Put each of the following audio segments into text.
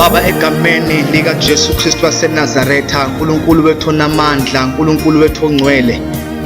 Baba, egameni lika Jesu Kristu waseNazaretha, uNkulunkulu wethu onamandla, uNkulunkulu wethu ongcwele,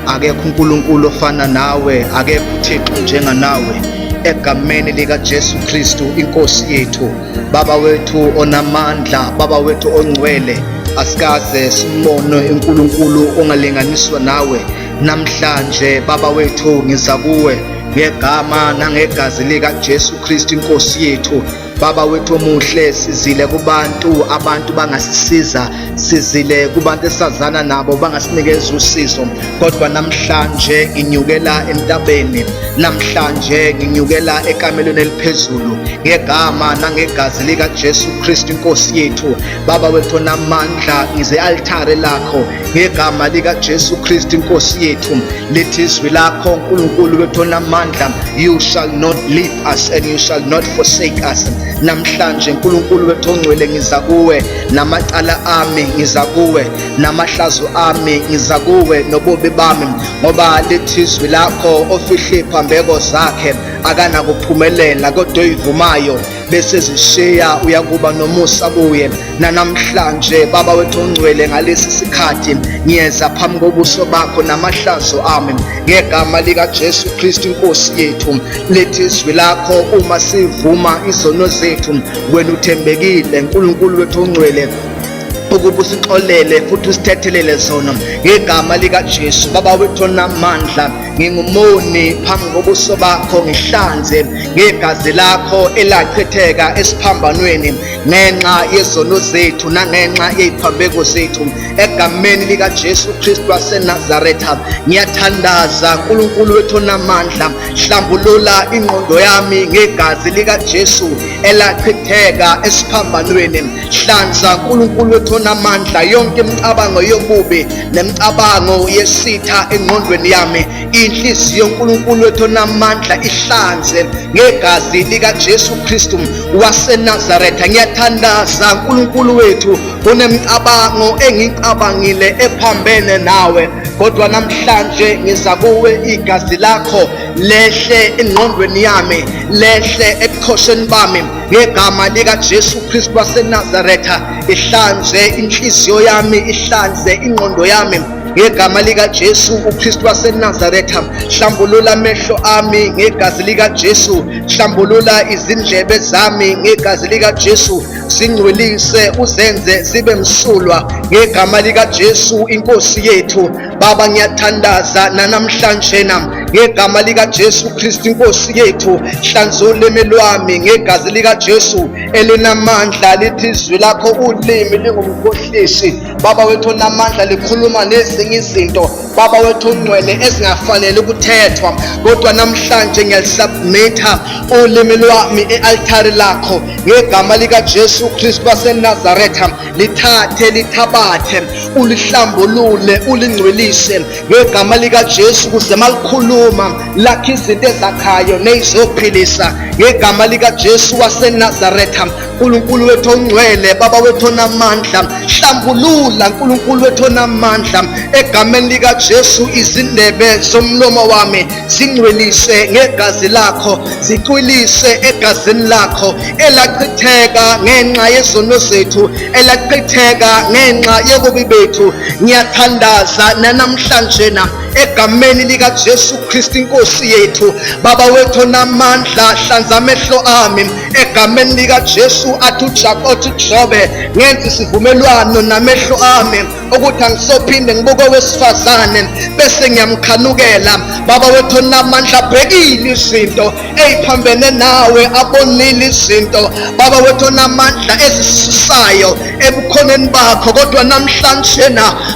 akekho uNkulunkulu ofana nawe, akekho uThixo njenganawe. Egameni lika Jesu Kristu inkosi yethu, Baba wethu onamandla, Baba wethu ongcwele, asikaze simbone uNkulunkulu ongalinganiswa nawe. Namhlanje Baba wethu ngiza kuwe ngegama nangegazi lika Jesu Kristu inkosi yethu. Baba wethu omuhle, sizile kubantu abantu bangasisiza, sizile kubantu esazana nabo bangasinikeza usizo, kodwa namhlanje nginyukela entabeni, namhlanje nginyukela ekamelweni eliphezulu ngegama nangegazi lika Jesu Kristu inkosi yethu. Baba wethu namandla, ngize altare lakho ngegama lika Jesu Kristu inkosi yethu. Lithi izwi lakho uNkulunkulu wethu namandla, you shall not leave us and you shall not forsake us. Namhlanje uNkulunkulu wethu ongcwele, ngiza kuwe namacala ami, ngiza kuwe namahlazo ami, ngiza kuwe nobubi bami, ngoba lithi izwi lakho ofihle iphambeko zakhe akanakuphumelela, kodwa oyivumayo bese zishiya uyakuba nomusa kuye. Namhlanje Baba wethu ongcwele, ngalesi sikhathi ngiyeza phambi kobuso bakho namahlazo ami ngegama lika Jesu Kristu inkosi yethu. Lithi izwi lakho uma sivuma izono zethu, wena uthembekile uNkulunkulu wethu ongcwele ukuba usixolele futhi usithethelele zona ngegama lika Jesu. Baba wethu namandla, ngingumoni phambi kobuso bakho, ngihlanze ngegazi lakho elachitheka esiphambanweni ngenxa yezono zethu nangenxa yeziphambeko zethu. Egameni lika Jesu Kristu waseNazaretha ngiyathandaza uNkulunkulu wethu namandla, hlambulula ingqondo yami ngegazi lika Jesu elachitheka esiphambanweni. Hlanza uNkulunkulu wethu namandla yonke imicabango yobubi nemicabango yesitha engqondweni yami. Inhliziyo uNkulunkulu wethu namandla ihlanze ngegazi lika Jesu Kristu waseNazaretha. Ngiyathandaza uNkulunkulu wethu kunemicabango engicabangile ephambene nawe, kodwa namhlanje ngiza kuwe, igazi lakho lehle engqondweni yami, lehle ebukhosheni bami ngegama lika Jesu Kristu waseNazaretha. Ihlanze inhliziyo yami, ihlanze ingqondo yami ngegama lika Jesu uKristu waseNazaretha. Hlambulula amehlo ami ngegazi lika Jesu, hlambulula izindlebe zami ngegazi lika Jesu, zingcwelise uzenze zibe msulwa ngegama lika Jesu inkosi yethu. Baba, ngiyathandaza namhlanje ngegama lika Jesu Kristu inkosi yethu. Hlanzula ulimi lwami ngegazi lika Jesu elinamandla. Lithi izwi lakho ulimi lingumkhohlisi, Baba wethu namandla, likhuluma nezinye izinto Baba wethu ongcwele ezingafanele ukuthethwa, kodwa namhlanje ngiyalisubmitha ulimi lwami e-altare lakho ngegama lika Jesu Kristu waseNazaretha. Lithathe, lithabathe, ulihlambulule, ulingcwelise ngegama lika Jesu, kuze malikhuluma lakho izinto ezakhayo nezizophilisa ngegama lika Jesu waseNazaretha. uNkulunkulu wethu ongcwele, Baba wethu onamandla, hlambulula uNkulunkulu wethu onamandla egameni lika Jesu izindebe zomlomo wami, zingcwelise ngegazi lakho, zicwilise egazini lakho elachitheka ngenxa yezono zethu, elachitheka ngenxa yobubi bethu. Ngiyathandaza namhlanje egameni lika Jesu Kristu inkosi yethu. Baba wethu onamandla, hlanza amehlo ami egameni lika Jesu. Athi uJobe, ngenza isivumelwano namehlo ami ukuthi angisophinde ngibuke owesifazane bese ngiyamkhanukela. Baba wethu onamandla, bhekile izinto eziphambene nawe, abonile izinto Baba wethu onamandla ezisisayo ebukhoneni bakho, kodwa namhlanje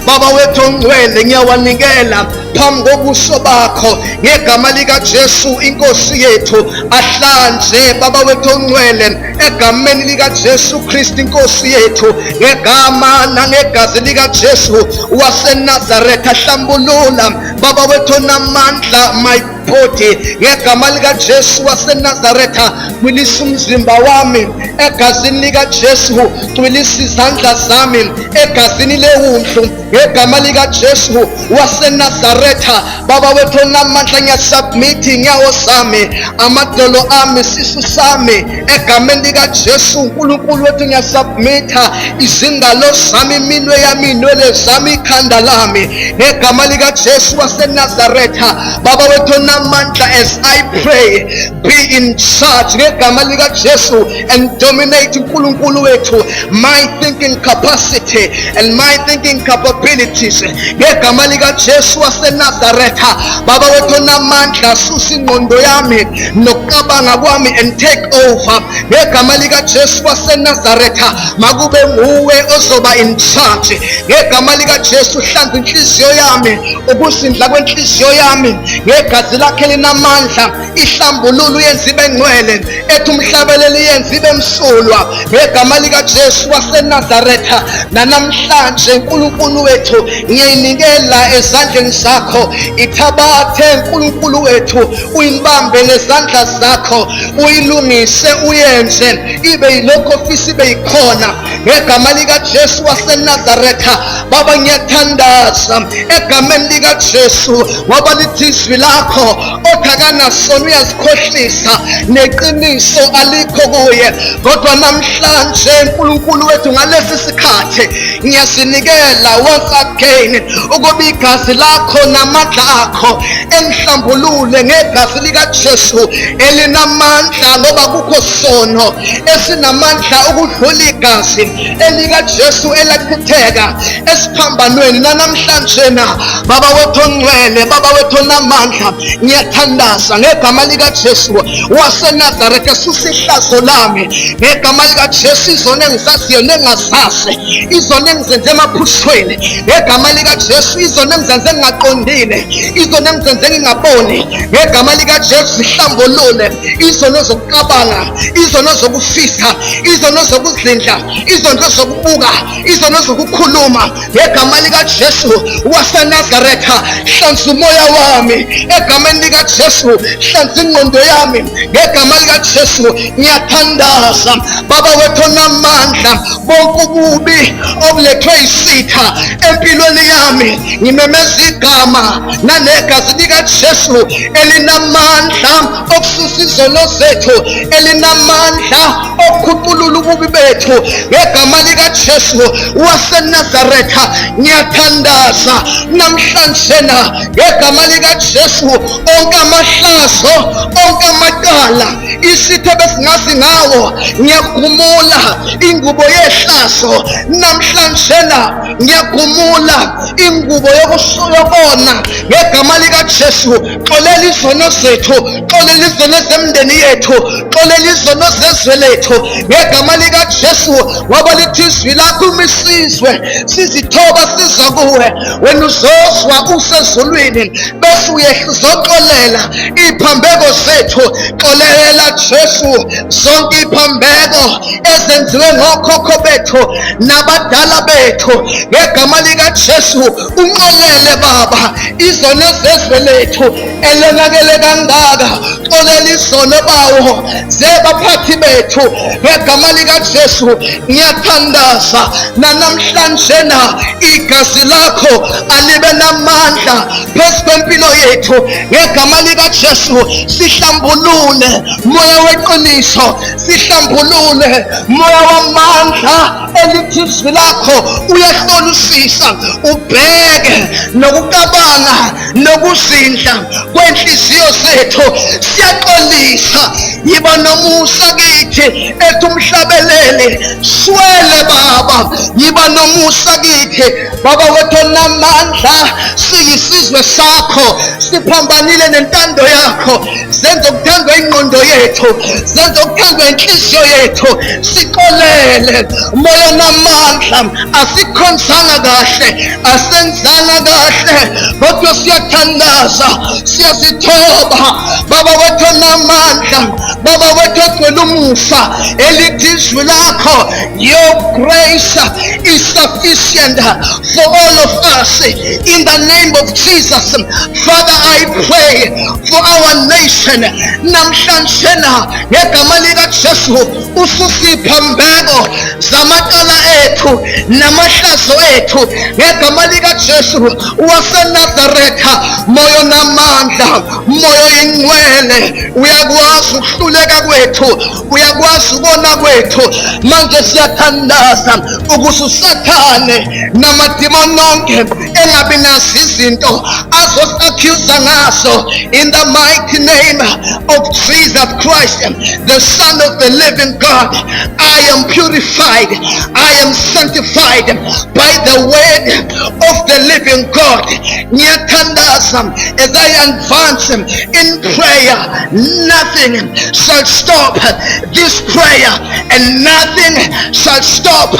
Baba wethu ongcwele, ngiyawanikela phambi kobuso bakho ngegama lika Jesu inkosi yethu. Ahlanze Baba wethu ongcwele egameni lika Jesu Kristu inkosi yethu, ngegama nangegazi lika Jesu waseNazaretha. Hlambulula Baba wethu onamandla, my body ngegama likaJesu waseNazaretha. Cwilisa umzimba wami egazini likaJesu, cwilisa izandla zami egazini lewundlu ngegama likaJesu waseNazaretha. Baba wethu onamandla, ngiyasubmithi inyawo zami, amadolo ami, isisu sami egameni likaJesu. uNkulunkulu wethu ngiyasubmitha izingalo zami, iminwe yami, inwele zami, ikhanda lami ngegama likaJesu waseNazaretha. Baba wethu onamandla, as I pray, be in charge ngegama likaJesu and dominate uNkulunkulu wethu my thinking capacity and my thinking capabilities ngegama likaJesu waseNazaretha. Baba wethu onamandla, susa ingqondo yami nokucabanga kwami and take over ngegama likaJesu waseNazaretha. Makube nguwe ozoba in charge ngegama likaJesu. Hlanza inhliziyo yami, ukusindla kwenhliziyo yami ngegazi lakhe linamandla. Ihlambululu uyenze ibe ngcwele, ethi umhlabeleli yenze ibe msulwa ngegama likaJesu waseNazaretha. Nanamhlanje uNkulunkulu wethu ngiyayinikela ezandleni zakho. Ithabathe uNkulunkulu wethu, uyibambe ngezandla zakho, uyilungise, uyenze ibe yilokho ofisa ibe yikhona ngegama likaJesu waseNazaretha. Baba ngiyathandaza egameni likaJesu, ngoba lithi izwi lakho othi akanasona uyazikhohlisa, neqiniso alikho kuye. Kodwa namhlanje uNkulunkulu wethu, ngalesi sikhathi ngiyasinikela once again ukuba igazi lakho namandla akho engihlambulule ngegazi likaJesu elinamandla, ngoba kukho sono esinamandla ukudlula igazi elikaJesu elachitheka esiphambanweni. Nanamhlanje na Baba wethu ongcwele, Baba wethu onamandla, ngiyathandaza ngegama likaJesu waseNazaretha. Susa ihlazo lami ngegama likaJesu, izona engizaziyo nengazazi, izona engizenze emaphushweni ngegama likaJesu, izona engizenze ngingaqondile, izona engizenze ngingaboni ngegama likaJesu. Zihlambulule izono zokucabanga, izono zokufisa, izono zokuzindla, izono zokubuka, izono zokukhuluma ngegama likaJesu waseNazaretha. Hlanza umoya wami egameni likaJesu, hlanza ingqondo yami ngegama likaJesu. Ngiyathandaza Baba wethu onamandla, bonke ububi obulethwe isitha empilweni yami ngimemeza igama nanegazi likaJesu elinamandla okususa izono zethu, elinamandla okukhuculula ububi bethu ngegama likaJesu waseNazaretha. Ngiyathandaza namhlanje na ngegama likaJesu, onke amahlazo, onke amacala, isitha besingazi ngawo ngiyagumula ingubo yehlazo namhlanje na. Ngiyagumula ingubo yokona ngegama likaJesu. Xolela izono zethu, xolela izono zemndeni yethu, xolela izono zezwe lethu ngegama likaJesu. Ngoba lithi izwi lakho umisizwe sizithoba siza kuwe, wena uzozwa usezulwini bese uyehla uzoxolela iphambeko zethu. Xolela Jesu zonke iphambeko ezenziwe ngokhokho bethu nabadala bethu ngegama likaJesu. Unxolele Baba izono zezwe lethu elonakele kangaka, xolela izono bawo zebaphathi bethu ngegama likaJesu. Ngiyathandaza nanamhlanje na igazi lakho alibe namandla phezu kwempilo yethu ngegama likaJesu. Sihlambulule moya weqiniso, sihlambulule moya wamandla, elithi izwi lakho uyahlolisisa, ubheke nokucabanga nokuzindla kwenhliziyo zethu. Siyaxolisa, yiba nomusa kithi, ethi umhlabeleli swele Baba, yiba nomusa kithi. Baba wethu onamandla, siyisizwe sakho, siphambanile nentando yakho. Zenza ukuthandwa ingqondo yethu, zenza ukuthandwa inhliziyo yethu. Sixolele moya onamandla, asikhonzanga kahle, asenzanga kahle, kodwa siyathandaza, siyazithoba. Baba wethu onamandla, Baba wethu ogcwele lumusa elithi izwi lakho. Your grace is sufficient for all of us in the name of Jesus. Father, I pray for our nation namhlanje ngegama lika Jesu ususipha mbeko zamacala ethu namahlazo ethu ngegama lika Jesu waseNazaretha. Moyo namandla, moyo ingcwele, uyakwazi ukuhluleka kwethu, uyakwazi ukona kwethu. Manje siyathandaza ukuthi uSathane namadimoni onke engabi nazo izinto azosiaccuse ngazo in the mighty name of Jesus Christ, the Son of the living God. I am purified, I am sanctified by the word of the living God. Nyathandaza, as I advance in prayer, nothing shall stop this prayer and nothing shall stop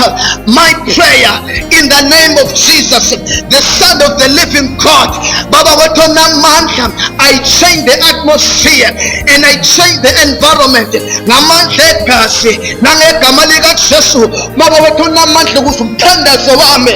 my prayer in the name of Jesus, the Son of the living God. Baba wetu namandla, I change the atmosphere and I change the environment ngamandla egazi nangegama lika Jesu. Baba wetu namandla ukuthi umthandazo wami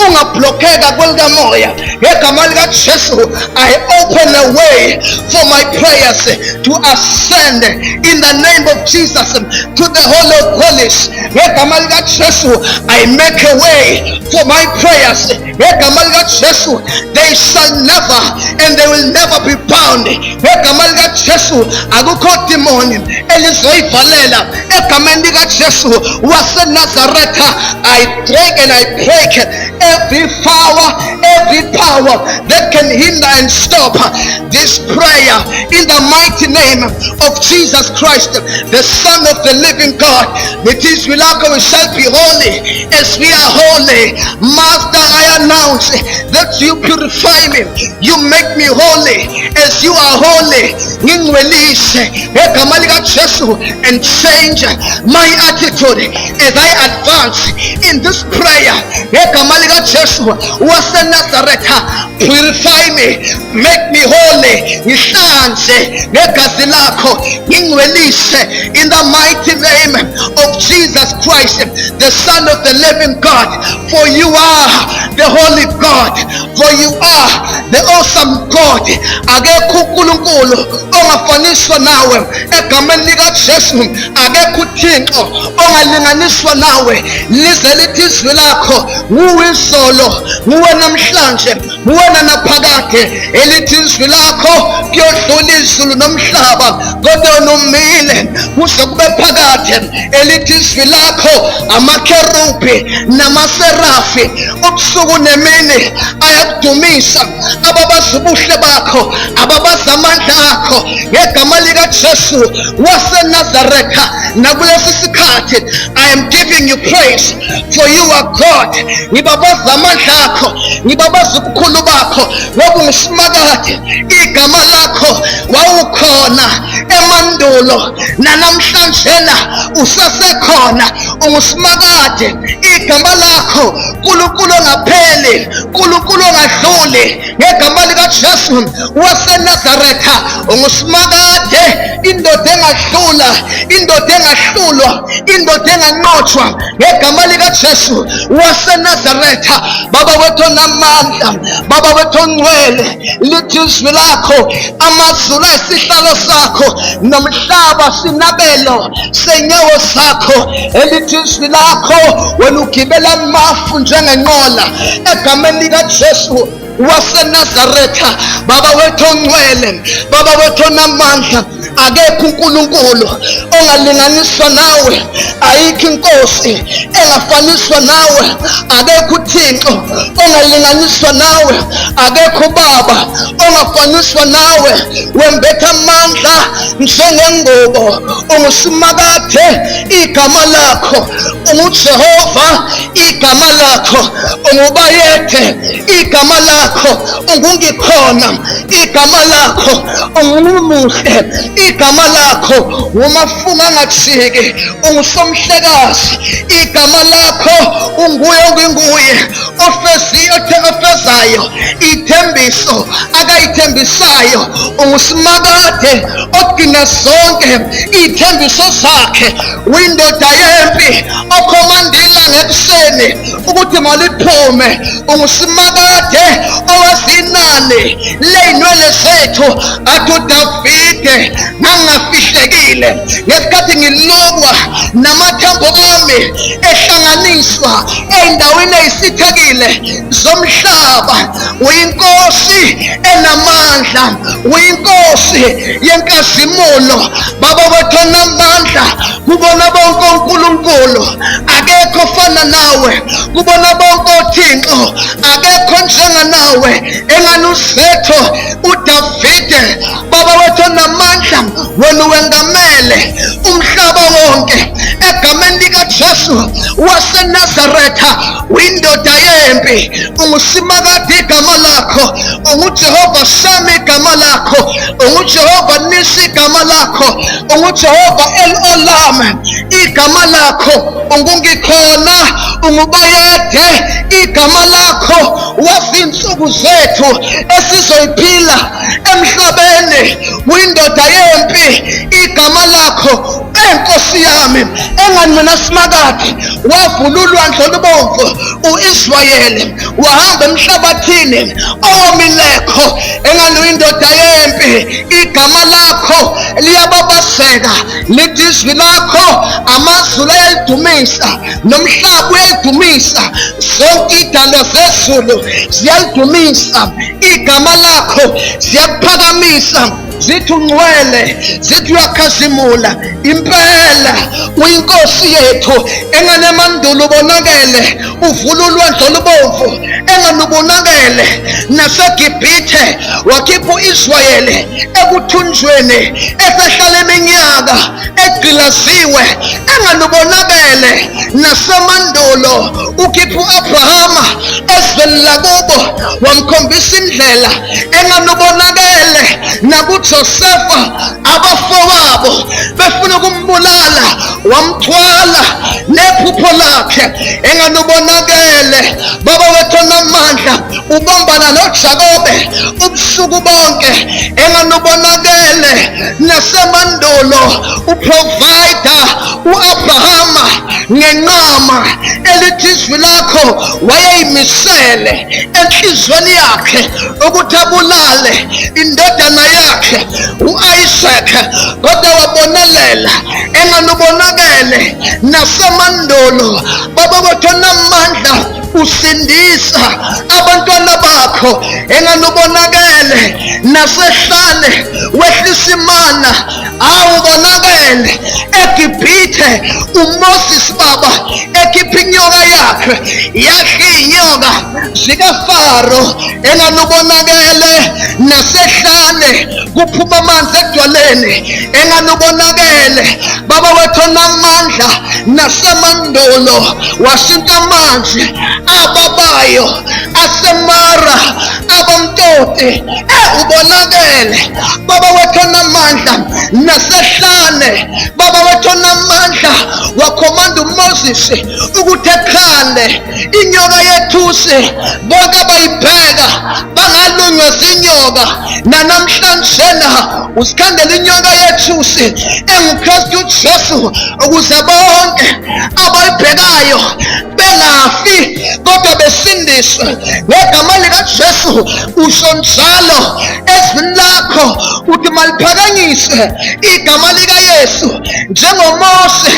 ungablockeka kwelikamoya ngegama lika Jesu. I open a way for my prayers to ascend in the name of Jesus to the Holy of Holies. Ngegama lika Jesu, I make a way for my prayers. Ngegama lika Jesu, they shall never and they will never be bound. Ngegama lika Jesu, akukho demoni elizoyivalela egameni lika Jesu waseNazaretha. I break and I break every power that can hinder and stop this prayer in the mighty name of Jesus Christ, the Son of the living God. With this we shall be holy as we are holy. Master, I announce that you purify me, you make me holy as you are holy. And change my attitude as I advance in this prayer. Purify me, make me holy. In the mighty name of Jesus Christ, the Son of the living God. For you are the holy God, for you are the awesome God. Akekho uNkulunkulu ongafaniswa nawe egameni lika Jesu. Akekho uThixo ongalinganiswa nawe. Lize lithi izwi lakho nguwe izolo, nguwe namhlanje, nguwe naphakade. Elithi izwi lakho kuyodlula izulu nomhlaba, kodwa unomile kuze kube phakade. Elithi izwi lakho amakerubi namaserafi ubusuku nemini ayakudumisa. Ababazi ubuhle bakho, ababazi amandla akho ngegama lika Jesu waseNazaretha. Nakulesi sikhathi I am giving you praise, for you are God. Ngibabaza amandla akho, ngibabaza ubukhulu bakho. Ngoba ungusimakade, igama lakho wawukhona emandulo nanamhlanje usasekhona. Ungusimakade, igama lakho uNkulunkulu ongapheli, uNkulunkulu ongadluli. Ngegama lika Jesu waseNazaretha, ungusimakade, indoda engadlula, indoda engahlulwa, indoda enganqotshwa. Ngegama lika Jesu waseNazaretha. Baba wethu namandla, Baba wethu ongcwele, lithi izwi lakho amazulu ayisihlalo sakho nomhlaba sinabelo senyawo zakho. Elithi izwi lakho wena ugibela amafu njengenqola egameni lika Jesu waseNazaretha. Baba wethu ongcwele, Baba wethu namandla, akekho uNkulunkulu ongalinganiswa nawe, ayikho inkosi engafaniswa nawe, akekho uThixo ongalinganiswa nawe, akekho Baba ongafaniswa nawe. Wembetha amandla njengengubo, ungusimakade, igama lakho unguJehova, igama lakho ungubayethe, igama lakho lakho ungungikhona, igama lakho ungumuhle, igama lakho umafunga ngathiki, ungusomhlekazi, igama lakho unguye onginguye, ofezayo, ithembiso akayithembisayo, ungusimakade ogcina zonke ithembiso zakhe, uyindoda yempi okhomandila ngekuseni ukuthi maliphume, ungusimakade owazinani ley'nwele zethu, athi uDavide ngangafihlekile ngesikhathi ngilokwa namathambo ami ehlanganiswa ey'ndaweni ey'sithekile zomhlaba. Uyinkosi enamandla, uyinkosi yenkazimulo, baba wethu onamandla, kubona bonke uNkulunkulu akekho ofana nawe, kubona bonke oThixo akekho njenganawe, engani uzetho uDavide, baba wethu onamandla, wena wengamele umhlaba wonke egameni likaJesu waseNazaretha, uyindoda yempi, ungusimakade igama lakho, unguJehova Shama igama lakho, unguJehova Nisi igama lakho, unguJehova El Olam igama lakho, ungungikhona, ungubayede igama lakho, wazinsuku zethu esizoyiphila emhlabeni, uyindoda yempi igama lakho, enkosi yami, engani mina simakade wavula ulwandle olubomvu u-Israyeli wahamba emhlabathini owomileko, engani uyindoda yempi igama lakho liyababaseka, lithi izwi lakho amazulu ayalidumisa nomhlaba uyalidumisa, zonke iy'dalwa zezulu ziyalidumisa igama lakho, ziyakuphakamisa zithi ungcwele, zithi uyakhazimula, impela uyinkosi yethu, engane mandulo ubonakele uvula ulwandle olubomvu, engane ubonakele naseGibhithe wakhipha u-Israyeli ekuthunjweni esehlala iminyaka egqilaziwe, engane ubonakele nasemandulo ukhipha u-Abrahama ezweni lakubo wamkhombisa indlela, engane ubonakele nakuJosefa abafowabo befuna ukumbulala wamthwala nephupho lakhe, engani ubonakele baba wethu onamandla, ubambana noJakobe ubusuku bonke, engani ubonakele nasemandulo uprovider u-Abrahama ngenqama elithi izwi lakho wayeyimisele enhlizweni yakhe ukuthi abulale indodana yakhe u-Isaac, kodwa wabonelela, engani ubonakele nasemandulo baba wethu onamandla usindisa abantwana bakho, engani ubonakele nasehlane wehlisa imana, awubonakele eGibhithe uMoses baba ekhipha inyoka yakhe yadla iy'nyoka zikaFaro, engani ubonakele nasehlane kuphuma amanzi edwaleni, engani ubonakele baba wethu onamandla nasemandulo washintsha amanzi ababayo aseMara abamtoti, ubonakele baba wethu onamandla nasehlane, baba wethu onamandla wakhomanda uMoses ukuthi ekhale inyoka yethusi, bonke abayibheka bangalunywa zinyoka, nanamhlanje na usikhandela inyoka yethusi enguKristu Jesu, ukuze bonke abayibhekayo bengafi kodwa besindiswe ngegama likaJesu. Usho njalo ezwini lakho uthi maliphakanyiswe igama likaYesu, njengoMose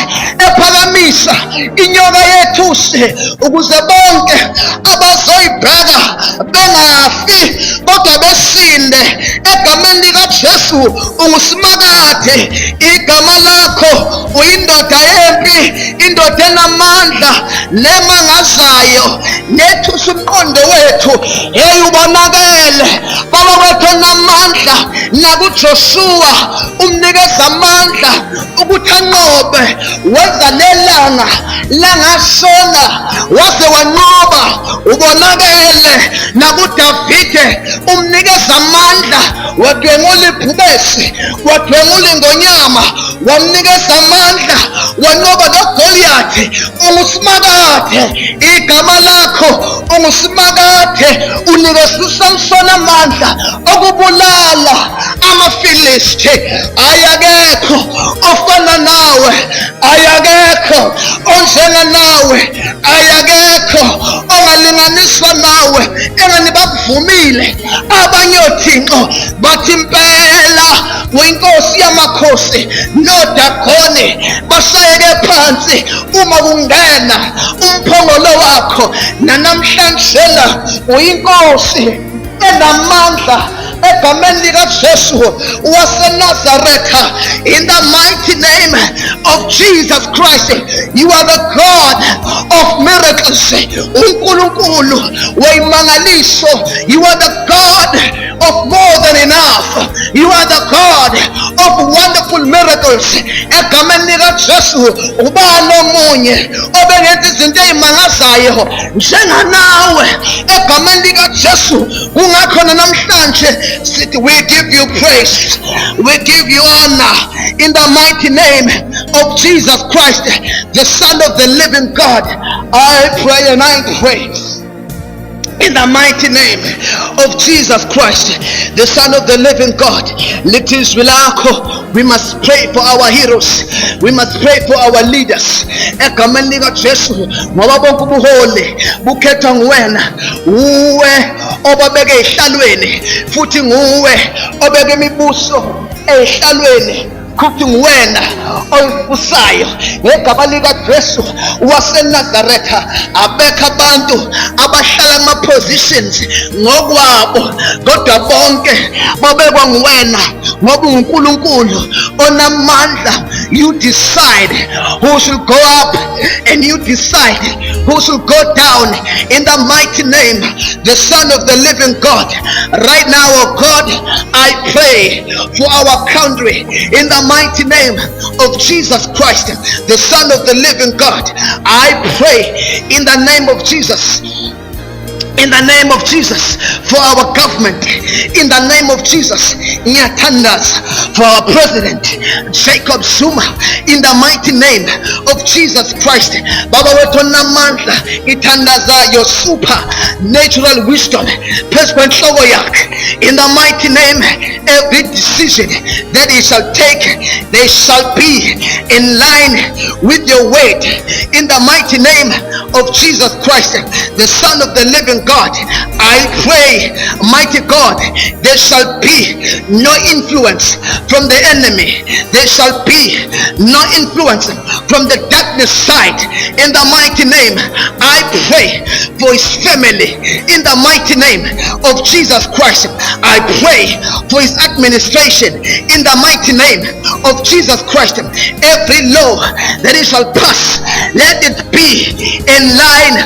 ephakamisa inyoka yethusi, ukuze bonke abazoyibheka bengafi kodwa besinde egameni likaJesu. Ungusimakade igama lakho, uyindoda yempi, indoda enamandla nemangazayo nethusa umqondo wethu, hey ubonakele baba wethu onamandla, nakuJoshua umnikeza amandla ukuthi anqobe uJobe wenza lelanga langasona waze wanqoba, ubonakele nakuDavide umnikeza amandla, wadwengula ibhubesi, wadwengula ingonyama, wamnikeza amandla, wanqoba noGoliathi. Ungusimakade, igama lakho ungusimakade, unikeza uSamson amandla okubulala amaFilisti. Ayakekho ofana nawe, ayakekho onjenga nawe, ayakekho ongalinganiswa nawe. Engani bakuvumile abanye oThixo bathi impela uyinkosi yamakhosi, noDagoni bashayeke phansi uma kungena umphongolo wakho. Nanamhlanje uyinkosi enamandla egameni likaJesu waseNazaretha. In the mighty name of Jesus Christ, you are the God of miracles, uNkulunkulu wemangaliso. You are the God of more than enough. You are the God of wonderful miracles. Egameni likaJesu ubani omunye obengenza izinto ezimangazayo njenganawe egameni likaJesu. Kungakhona namhlanje sithi we give you praise, we give you honor in the mighty name of Jesus Christ, the Son of the living God. I pray and I pray in the mighty name of Jesus Christ, the Son of the living God. We must pray for our heroes, we must pray for our leaders. Egameni likaJesu, ngoba bonke ubuholi bukhetha nguwena, uwe obabeke ezihlalweni, futhi nguwe obeke imibuso ezihlalweni, futhi nguwena oyibusayo. Ngegama likaJesu waseNazaretha, abekho abantu abahlala ama-positions ngokwabo, kodwa bonke babekwa nguwena ngoba uNkulunkulu onamandla. You decide who should go up and you decide who should go down in the mighty name, the Son of the living God. Right now, oh God, I pray for our country in the mighty name of Jesus Christ, the Son of the living God. I pray in the name of Jesus, in the name of Jesus, for our government, in the name of Jesus. Nyatandas for our president Jacob Zuma, in the mighty name of Jesus Christ. Baba wetu namandla, itandaza your supernatural wisdom phezu show yakhe. In the mighty name, every decision that he shall take, they shall be in line with your word. In the mighty name of Jesus Christ, the Son of the living God, I pray, mighty God, there shall be no influence from the enemy. There shall be no influence from the darkness side. In the mighty name, I pray for his family. In the mighty name of Jesus Christ, I pray for his administration. In the mighty name of Jesus Christ, every law that he shall pass, let it be in line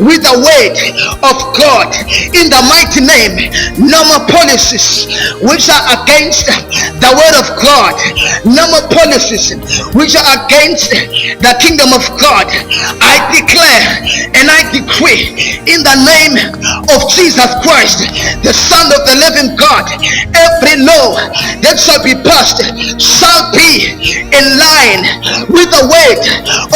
with the word of God. In the mighty name, no more policies which are against the word of God, no more policies which are against the kingdom of God. I declare and I decree in the name of Jesus Christ, the Son of the living God, every law that shall be passed shall be in line with the word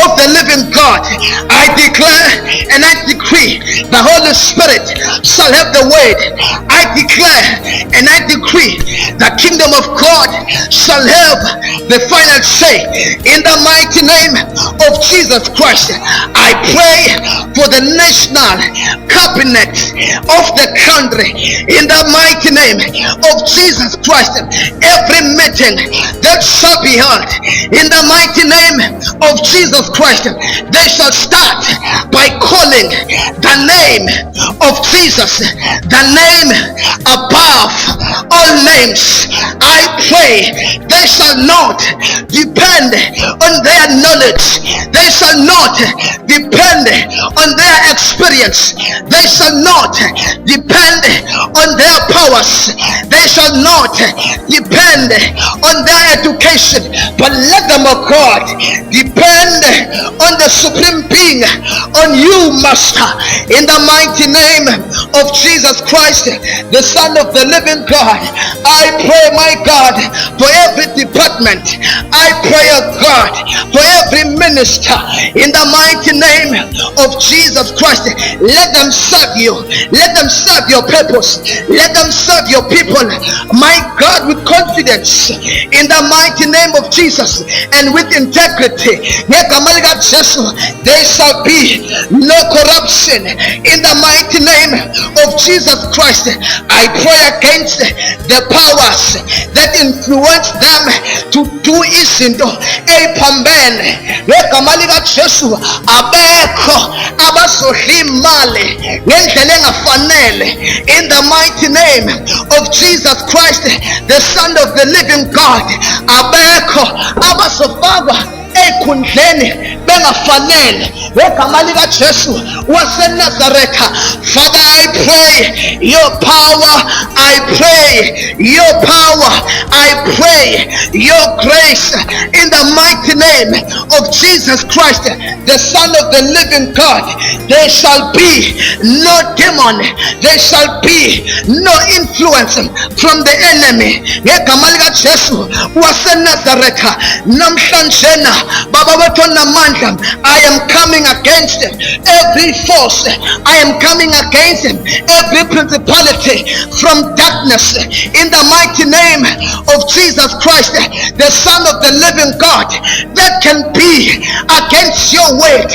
of the living God. I declare and I decree the Holy Spirit shall have the word. I declare and I decree the kingdom of God shall have the final say. In the mighty name of Jesus Christ, I pray for the national cabinet of the country. In the mighty name of Jesus Christ, every meeting that shall be held, in the mighty name of Jesus Christ, they shall start by calling the name of Jesus, the name above all names. I pray they shall not depend on their knowledge, they shall not depend on their experience, they shall not depend on their powers, they shall not depend on their education, but let them, oh God, depend depend on the supreme being, on you, Master, in the mighty name of Jesus Christ, the Son of the living God. I pray, my God, for every department. I pray, oh God, for every minister, in the mighty name of Jesus Christ. Let them serve you. Let them serve your purpose. Let them serve your people, my God, with confidence, in the mighty name of Jesus, and with integrity. There shall be no corruption, in the mighty name of Jesus Christ. I pray against the powers that influence them to do izinto ephambene ngegama lika Jesu. Abekho abasodla imali ngendlela engafanele, in the mighty name of Jesus Christ, the Son of the living God. Abekho abasofakwa ekhundleni bengafanele ngegama lika Jesu waseNazaretha. Father, I pray your power, I pray your power, I pray your grace, in the mighty name of Jesus Christ, the Son of the living God. There shall be no demon, there shall be no influence from the enemy ngegama lika Jesu waseNazaretha. Namhlanjena Baba wethu namandla, I am coming against every force, I am coming against every principality from darkness, in the mighty name of Jesus Christ, the Son of the living God, that can be against your word.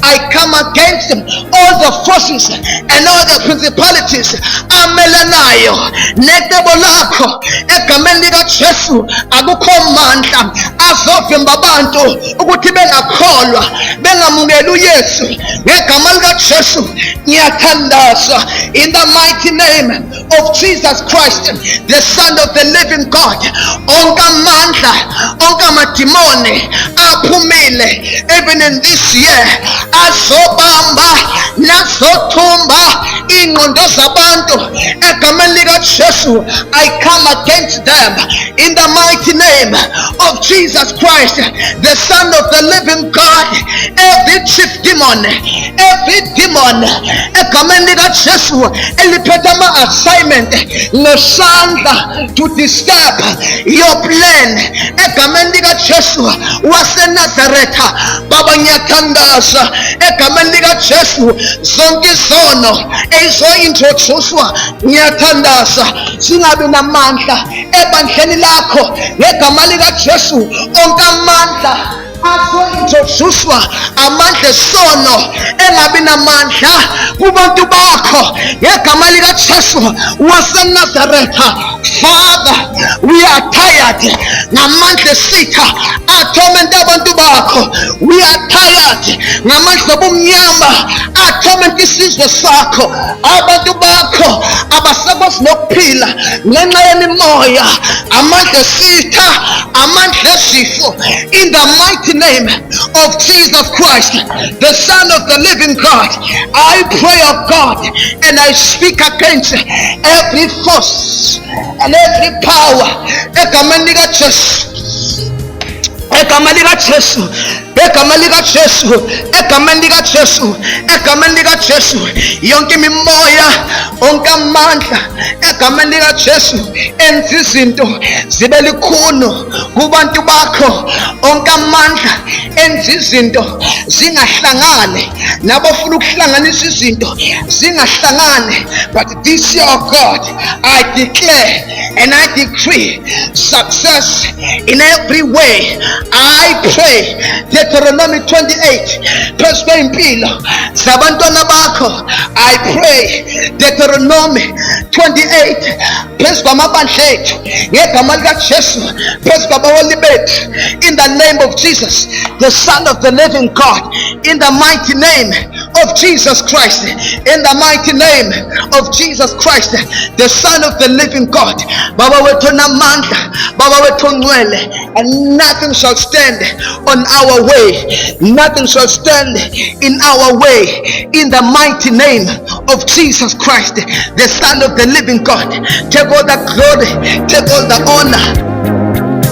I come against all the forces and all the principalities amelanayo netebo lakho egameni lika Jesu. Akukho mandla azovimba abantu ukuthi bengakholwa, bengamukeli uYesu ngegama lika Jesu. Ngiyathandaza, in the mighty name of Jesus Christ, the Son of the living God. Onke amandla, onke amadimoni aphumile even in this year, azobamba nazothumba ingqondo zabantu egameni lika Jesu. I come against them in the mighty name of Jesus Christ, the Son of the living God. Every chief demon, every demon egameni lika Jesu eliphethe ama-assignment nesandla to disturb your plan egameni lika Jesu waseNazaretha. Baba, ngiyathandaza egameni lika Jesu, zonke izono ezizointroducwa, ngiyathandaza singabi namandla ebandleni lakho ngegama lika Jesu. Onke amandla azointroducwa, amandla esono engabi namandla kubantu bakho ngegama lika Jesu waseNazaretha. Father, we are tired ngamandla esitha athomenta abantu bakho. We are tired ngamandla obumnyama athomenta isizwe sakho. Abantu bakho abasakwazi nokuphila ngenxa yemimoya, amandla esitha, amandla ezifo, in the mighty name of Jesus Christ, the Son of the living God. I pray, of God, and I speak against every force and every power egameni lika Jesu, egameni lika Jesu, egameni lika Jesu, egameni lika Jesu, egameni lika Jesu. Yonke imimoya, onke amandla egameni lika Jesu enza izinto zibe likhuni kubantu bakho. Onke amandla enza izinto zingahlangane, nabafuna ukuhlanganisa izinto zingahlangane. But this year, oh God, I declare and I decree success in every way. I pray Deuteronomy 28 prosper impilo zabantwana bakho. I pray Deuteronomy 28 phezu kwamabandla ethu ngegama lika Jesu, phezu kwabaholi bethu, in the name of Jesus, the Son of the living God, in the mighty name of Jesus Christ, in the mighty name of Jesus Christ, the Son of the living God. Baba wethu namandla, Baba wethu ngcwele, and nothing shall stand on our way, nothing shall stand in our way, in the mighty name of Jesus Christ, the Son of the living God. Take all the glory, take all the honor.